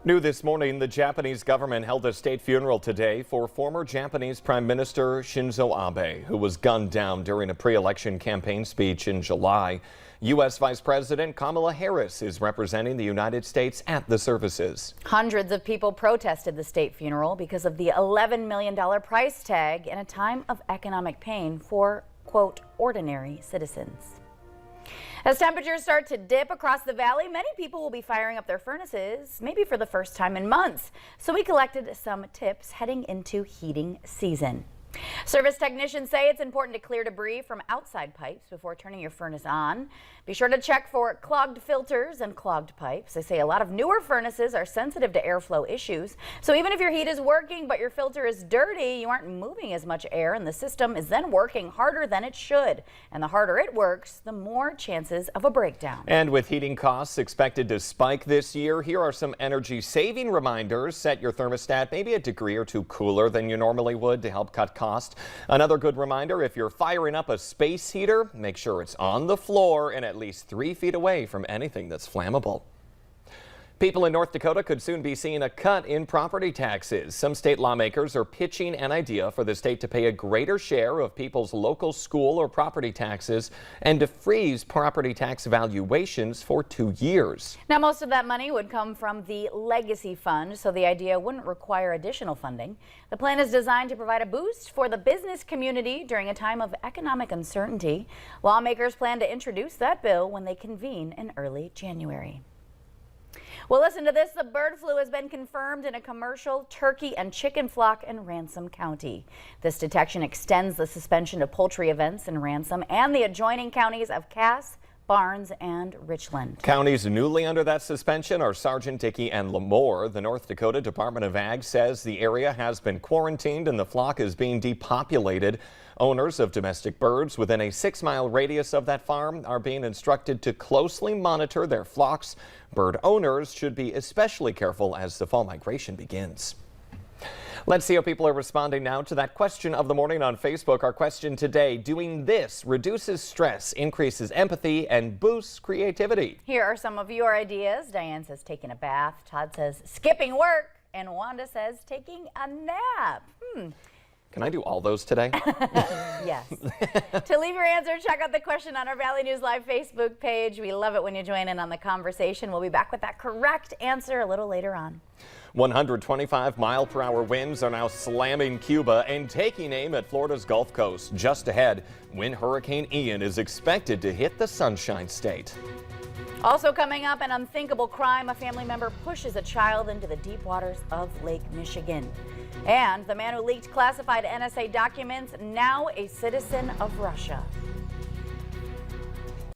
New this morning, the Japanese government held a state funeral today for former Japanese Prime Minister Shinzo Abe, who was gunned down during a pre-election campaign speech in July. U.S. Vice President Kamala Harris is representing the United States at the services. Hundreds of people protested the state funeral because of the $11 million price tag in a time of economic pain for, quote, ordinary citizens. As temperatures start to dip across the valley, many people will be firing up their furnaces, maybe for the first time in months. So we collected some tips heading into heating season. Service technicians say it's important to clear debris from outside pipes before turning your furnace on. Be sure to check for clogged filters and clogged pipes. They say a lot of newer furnaces are sensitive to airflow issues. So even if your heat is working but your filter is dirty, you aren't moving as much air and the system is then working harder than it should. And the harder it works, the more chances of a breakdown. And with heating costs expected to spike this year, here are some energy saving reminders. Set your thermostat maybe a degree or two cooler than you normally would to help cut cost. Another good reminder, if you're firing up a space heater, make sure it's on the floor and at least 3 feet away from anything that's flammable. People in North Dakota could soon be seeing a cut in property taxes. Some state lawmakers are pitching an idea for the state to pay a greater share of people's local school or property taxes and to freeze property tax valuations for 2 years. Now, most of that money would come from the Legacy Fund, so the idea wouldn't require additional funding. The plan is designed to provide a boost for the business community during a time of economic uncertainty. Lawmakers plan to introduce that bill when they convene in early January. Well, listen to this. The bird flu has been confirmed in a commercial turkey and chicken flock in Ransom County. This detection extends the suspension of poultry events in Ransom and the adjoining counties of Cass, Barnes, and Richland. Counties newly under that suspension are Sargent, Dickey, and Lemoore. The North Dakota Department of Ag says the area has been quarantined and the flock is being depopulated. Owners of domestic birds within a 6-mile radius of that farm are being instructed to closely monitor their flocks. Bird owners should be especially careful as the fall migration begins. Let's see how people are responding now to that question of the morning on Facebook. Our question today, doing this reduces stress, increases empathy, and boosts creativity. Here are some of your ideas. Diane says taking a bath. Todd says skipping work. And Wanda says taking a nap. Can I do all those today? Yes. To leave your answer, check out the question on our Valley News Live Facebook page. We love it when you join in on the conversation. We'll be back with that correct answer a little later on. 125-mile-per-hour winds are now slamming Cuba and taking aim at Florida's Gulf Coast. Just ahead, when Hurricane Ian is expected to hit the Sunshine State. Also coming up, an unthinkable crime. A family member pushes a child into the deep waters of Lake Michigan. And the man who leaked classified NSA documents, now a citizen of Russia.